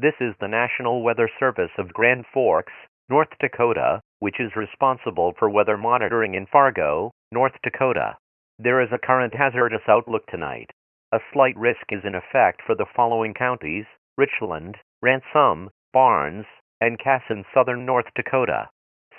This is the National Weather Service of Grand Forks, North Dakota, which is responsible for weather monitoring in Fargo, North Dakota. There is a current hazardous outlook tonight. A slight risk is in effect for the following counties: Richland, Ransom, Barnes, and Cass in southern North Dakota.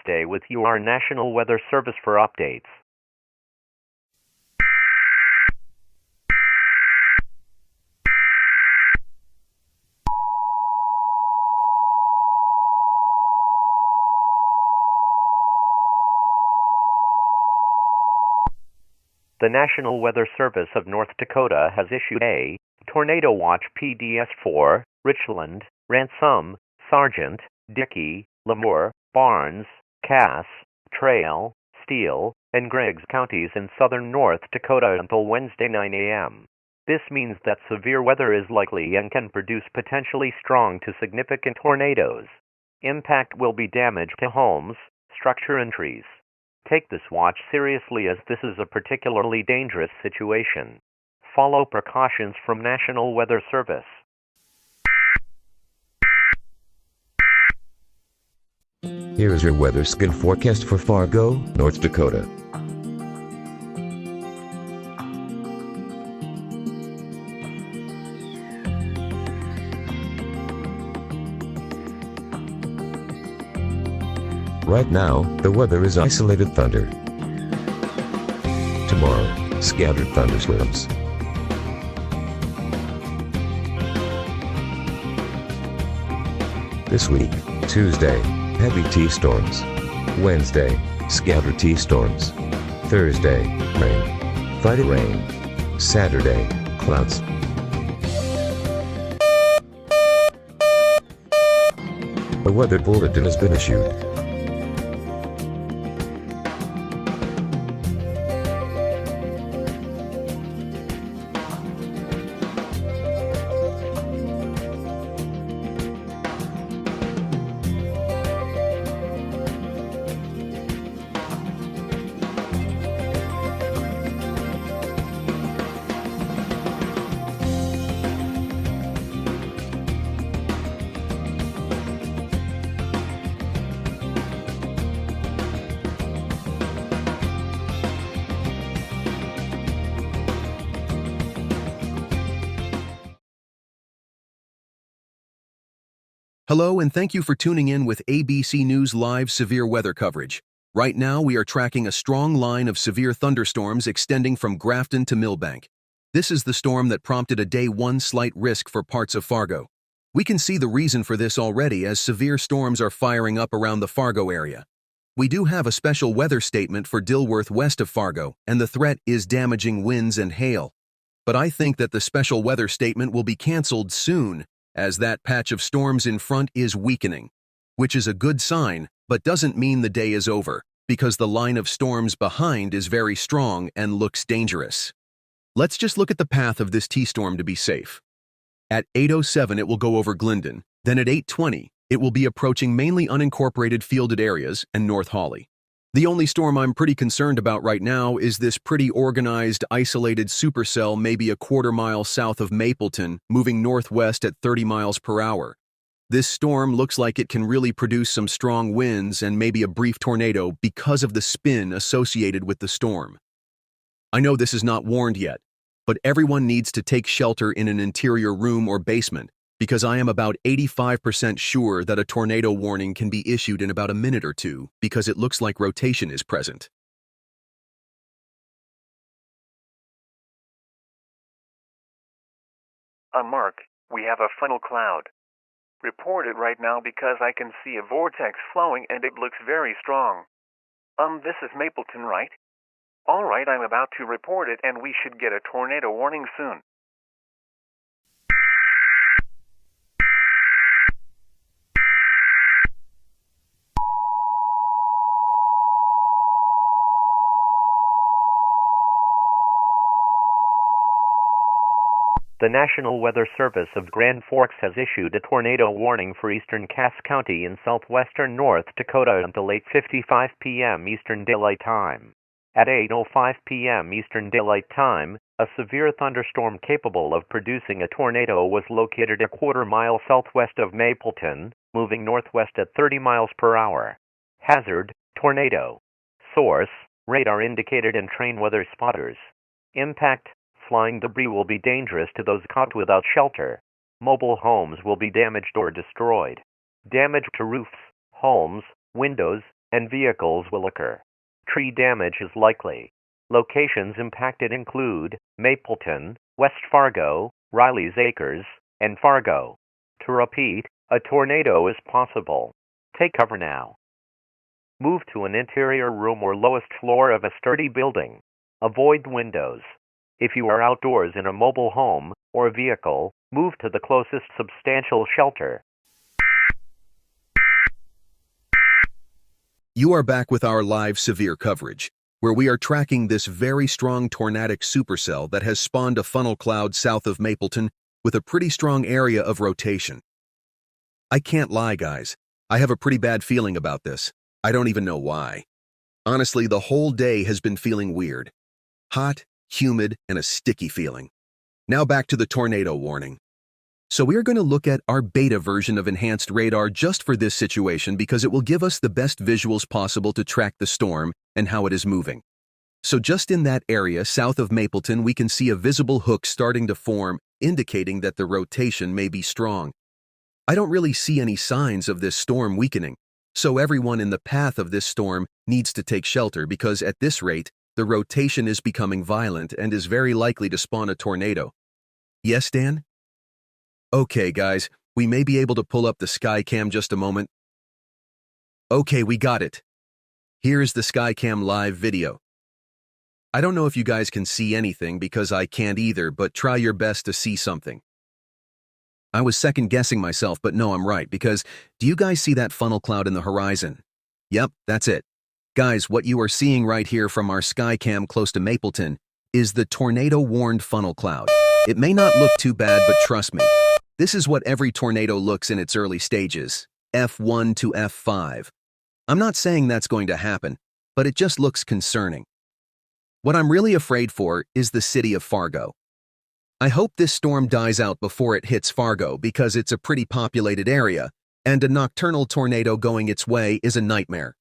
Stay with your National Weather Service for updates. The National Weather Service of North Dakota has issued a Tornado Watch PDS for Richland, Ransom, Sargent, Dickey, Lemoore, Barnes, Cass, Trail, Steele, and Griggs counties in southern North Dakota until Wednesday 9 a.m. This means that severe weather is likely and can produce potentially strong to significant tornadoes. Impact will be damage to homes, structure, and trees. Take this watch seriously, as this is a particularly dangerous situation. Follow precautions from National Weather Service. Here is your weather skin forecast for Fargo, North Dakota. Right now, the weather is isolated thunder. Tomorrow, scattered thunderstorms. This week, Tuesday, heavy T-storms. Wednesday, scattered T-storms. Thursday, rain. Friday, rain. Saturday, clouds. A weather bulletin has been issued. Hello, and thank you for tuning in with ABC News Live severe weather coverage. Right now, we are tracking a strong line of severe thunderstorms extending from Grafton to Millbank. This is the storm that prompted a Day 1 slight risk for parts of Fargo. We can see the reason for this already, as severe storms are firing up around the Fargo area. We do have a special weather statement for Dilworth west of Fargo, and the threat is damaging winds and hail. But I think that the special weather statement will be canceled soon, as that patch of storms in front is weakening, which is a good sign, but doesn't mean the day is over, because the line of storms behind is very strong and looks dangerous. Let's just look at the path of this T-storm to be safe. At 8:07, it will go over Glendon. Then at 8:20, it will be approaching mainly unincorporated fielded areas and North Hawley. The only storm I'm pretty concerned about right now is this pretty organized, isolated supercell maybe a quarter mile south of Mapleton, moving northwest at 30 miles per hour. This storm looks like it can really produce some strong winds and maybe a brief tornado because of the spin associated with the storm. I know this is not warned yet, but everyone needs to take shelter in an interior room or basement, because I am about 85% sure that a tornado warning can be issued in about a minute or two, because it looks like rotation is present. Mark, we have a funnel cloud. Report it right now because I can see a vortex flowing and it looks very strong. This is Mapleton, right? All right, I'm about to report it and we should get a tornado warning soon. The National Weather Service of Grand Forks has issued a tornado warning for eastern Cass County in southwestern North Dakota until 8:55 p.m. Eastern Daylight Time. At 8:05 p.m. Eastern Daylight Time, A severe thunderstorm capable of producing a tornado was located a quarter-mile southwest of Mapleton, moving northwest at 30 miles per hour. Hazard, tornado. Source, radar indicated and train weather spotters. Impact, flying debris will be dangerous to those caught without shelter. Mobile homes will be damaged or destroyed. Damage to roofs, homes, windows, and vehicles will occur. Tree damage is likely. Locations impacted include Mapleton, West Fargo, Riley's Acres, and Fargo. To repeat, a tornado is possible. Take cover now. Move to an interior room or lowest floor of a sturdy building. Avoid windows. If you are outdoors in a mobile home or vehicle, move to the closest substantial shelter. You are back with our live severe coverage, where we are tracking this very strong tornadic supercell that has spawned a funnel cloud south of Mapleton with a pretty strong area of rotation. I can't lie, guys. I have a pretty bad feeling about this. I don't even know why. Honestly, the whole day has been feeling weird. Hot, humid, and a sticky feeling. Now back to the tornado warning. So we are going to look at our beta version of enhanced radar just for this situation because it will give us the best visuals possible to track the storm and how it is moving. So just in that area south of Mapleton, we can see a visible hook starting to form, indicating that the rotation may be strong. I don't really see any signs of this storm weakening, so everyone in the path of this storm needs to take shelter because at this rate, the rotation is becoming violent and is very likely to spawn a tornado. Yes, Dan? Okay, guys, we may be able to pull up the Skycam just a moment. Okay, we got it. Here is the Skycam live video. I don't know if you guys can see anything because I can't either, but try your best to see something. I was second guessing myself, but no, I'm right, because do you guys see that funnel cloud in the horizon? Yep, that's it. Guys, what you are seeing right here from our Skycam close to Mapleton is the tornado-warned funnel cloud. It may not look too bad, but trust me, this is what every tornado looks in its early stages, F1 to F5. I'm not saying that's going to happen, but it just looks concerning. What I'm really afraid for is the city of Fargo. I hope this storm dies out before it hits Fargo because it's a pretty populated area, and a nocturnal tornado going its way is a nightmare.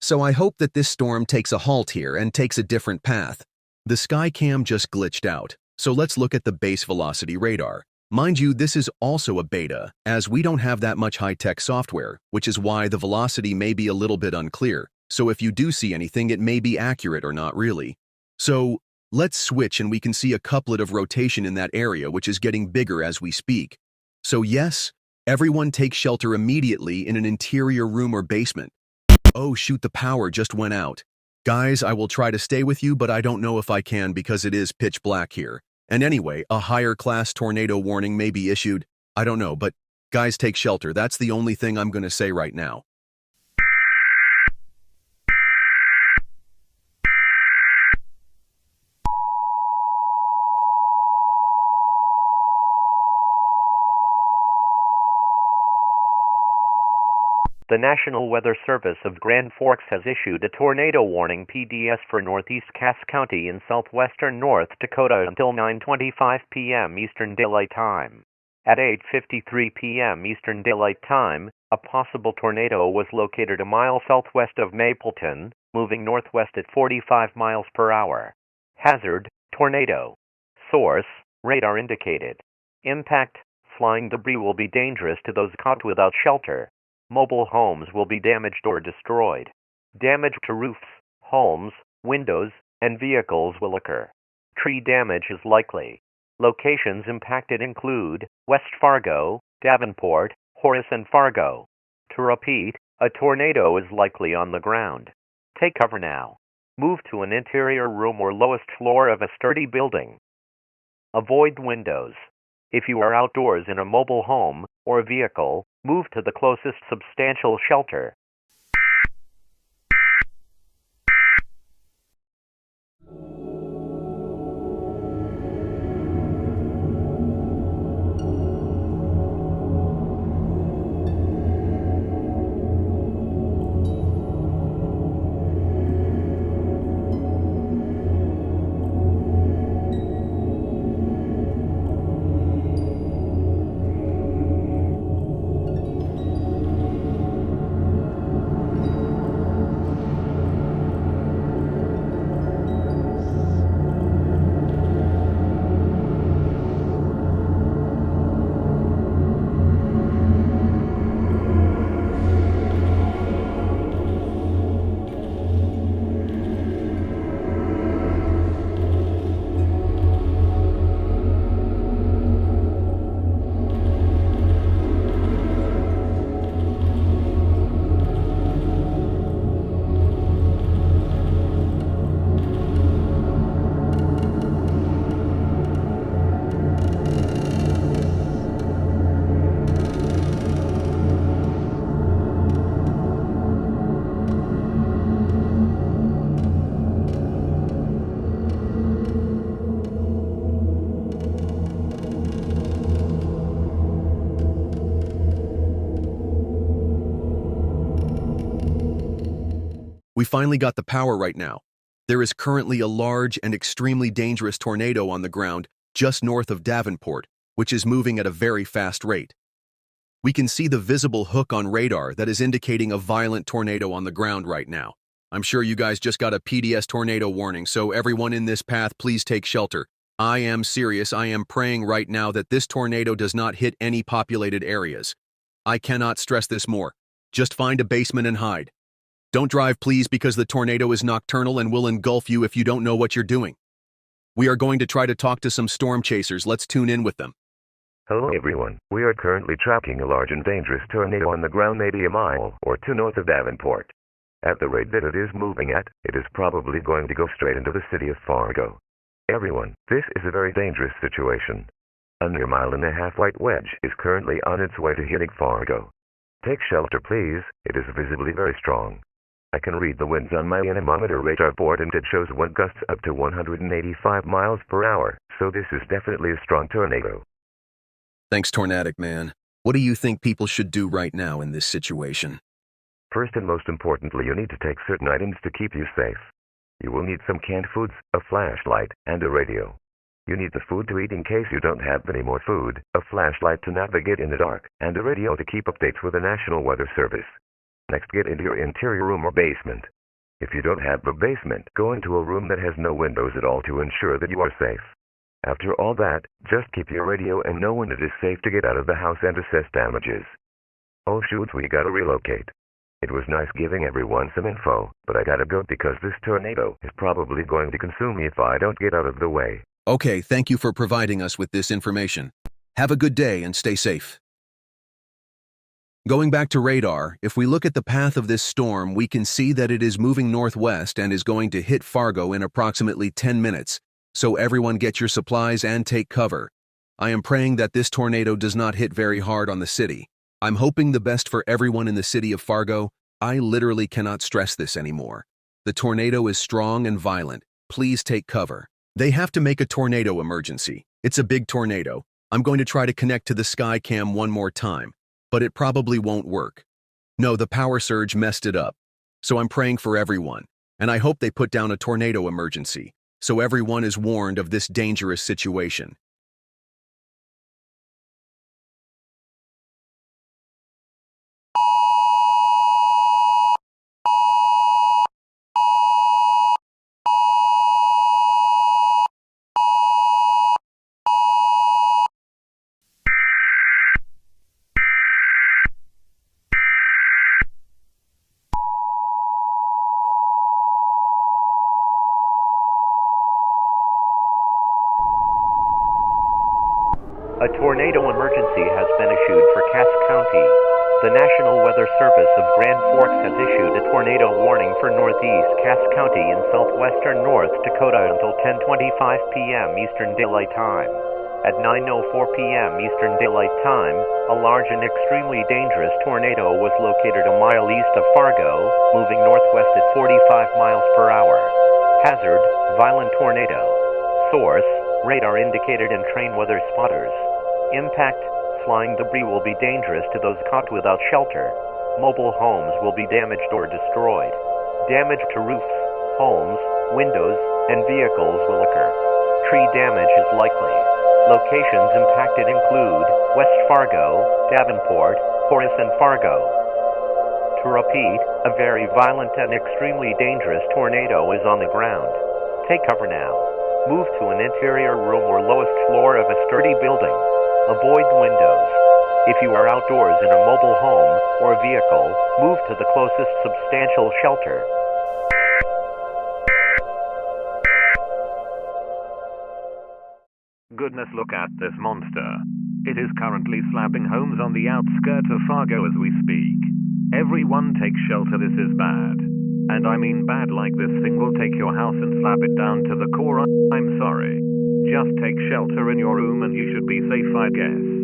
So I hope that this storm takes a halt here and takes a different path. The Skycam just glitched out, so let's look at the base velocity radar. Mind you, this is also a beta, as we don't have that much high-tech software, which is why the velocity may be a little bit unclear, so if you do see anything, it may be accurate or not really. So, let's switch and we can see a couplet of rotation in that area, which is getting bigger as we speak. So yes, everyone take shelter immediately in an interior room or basement. Oh shoot, the power just went out. Guys, I will try to stay with you, but I don't know if I can because it is pitch black here. And anyway, a higher class tornado warning may be issued. I don't know, but guys, take shelter. That's the only thing I'm going to say right now. The National Weather Service of Grand Forks has issued a tornado warning PDS for northeast Cass County in southwestern North Dakota until 9:25 p.m. Eastern Daylight Time. At 8:53 p.m. Eastern Daylight Time, a possible tornado was located a mile southwest of Mapleton, moving northwest at 45 miles per hour. Hazard, tornado. Source, radar indicated. Impact, flying debris will be dangerous to those caught without shelter. Mobile homes will be damaged or destroyed. Damage to roofs, homes, windows, and vehicles will occur. Tree damage is likely. Locations impacted include West Fargo, Davenport, Horace, and Fargo. To repeat, a tornado is likely on the ground. Take cover now. Move to an interior room or lowest floor of a sturdy building. Avoid windows. If you are outdoors in a mobile home or vehicle, move to the closest substantial shelter. We finally got the power right now. There is currently a large and extremely dangerous tornado on the ground just north of Davenport, which is moving at a very fast rate. We can see the visible hook on radar that is indicating a violent tornado on the ground right now. I'm sure you guys just got a PDS tornado warning, so everyone in this path, please take shelter. I am serious. I am praying right now that this tornado does not hit any populated areas. I cannot stress this more. Just find a basement and hide. Don't drive, please, because the tornado is nocturnal and will engulf you if you don't know what you're doing. We are going to try to talk to some storm chasers. Let's tune in with them. Hello everyone. We are currently tracking a large and dangerous tornado on the ground maybe a mile or two north of Davenport. At the rate that it is moving at, it is probably going to go straight into the city of Fargo. Everyone, this is a very dangerous situation. A near mile-and-a-half white wedge is currently on its way to hitting Fargo. Take shelter please, it is visibly very strong. I can read the winds on my anemometer radar board and it shows wind gusts up to 185 miles per hour, so this is definitely a strong tornado. Thanks, Tornadic Man. What do you think people should do right now in this situation? First and most importantly, you need to take certain items to keep you safe. You will need some canned foods, a flashlight, and a radio. You need the food to eat in case you don't have any more food, a flashlight to navigate in the dark, and a radio to keep updates with the National Weather Service. Next, get into your interior room or basement. If you don't have a basement, go into a room that has no windows at all to ensure that you are safe. After all that, just keep your radio and know when it is safe to get out of the house and assess damages. Oh shoot, we gotta relocate. It was nice giving everyone some info, but I gotta go because this tornado is probably going to consume me if I don't get out of the way. Okay, thank you for providing us with this information. Have a good day and stay safe. Going back to radar, if we look at the path of this storm, we can see that it is moving northwest and is going to hit Fargo in approximately 10 minutes. So everyone get your supplies and take cover. I am praying that this tornado does not hit very hard on the city. I'm hoping the best for everyone in the city of Fargo. I literally cannot stress this anymore. The tornado is strong and violent. Please take cover. They have to make a tornado emergency. It's a big tornado. I'm going to try to connect to the sky cam one more time, but it probably won't work. No, the power surge messed it up. So I'm praying for everyone, and I hope they put down a tornado emergency, so everyone is warned of this dangerous situation. A tornado emergency has been issued for Cass County. The National Weather Service of Grand Forks has issued a tornado warning for northeast Cass County in southwestern North Dakota until 10:25 p.m. Eastern Daylight Time. At 9:04 p.m. Eastern Daylight Time, a large and extremely dangerous tornado was located a mile east of Fargo, moving northwest at 45 miles per hour. Hazard, violent tornado. Source, radar indicated and train weather spotters. Impact, flying debris will be dangerous to those caught without shelter. Mobile homes will be damaged or destroyed. Damage to roofs, homes, windows, and vehicles will occur. Tree damage is likely. Locations impacted include West Fargo, Davenport, Horace, and Fargo. To repeat, a very violent and extremely dangerous tornado is on the ground. Take cover now. Move to an interior room or lowest floor of a sturdy building. Avoid windows. If you are outdoors in a mobile home or vehicle, move to the closest substantial shelter. Goodness, look at this monster. It is currently slabbing homes on the outskirts of Fargo as we speak. Everyone take shelter, this is bad. And I mean bad, like this thing will take your house and slap it down to the core. I'm sorry. Just take shelter in your room and you should be safe, I guess.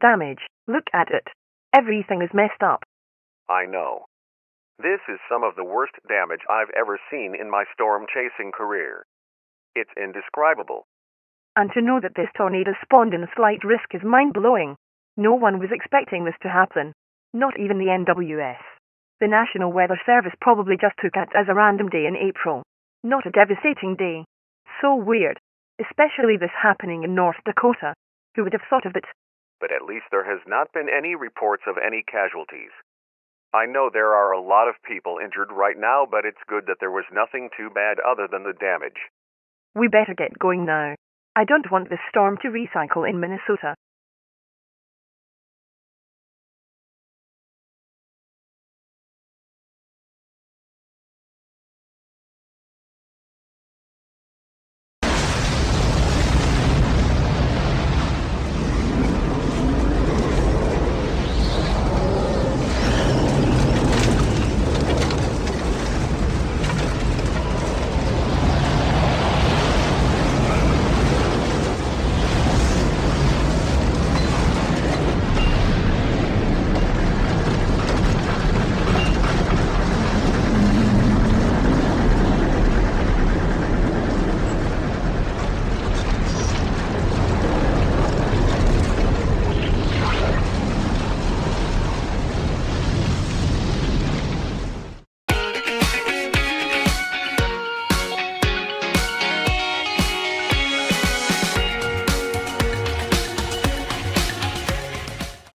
damage. Look at it. Everything is messed up. I know. This is some of the worst damage I've ever seen in my storm chasing career. It's indescribable. And to know that this tornado spawned in a slight risk is mind-blowing. No one was expecting this to happen. Not even the NWS. The National Weather Service probably just took it as a random day in April. Not a devastating day. So weird. Especially this happening in North Dakota. Who would have thought of it? But at least there has not been any reports of any casualties. I know there are a lot of people injured right now, but it's good that there was nothing too bad other than the damage. We better get going now. I don't want this storm to recycle in Minnesota.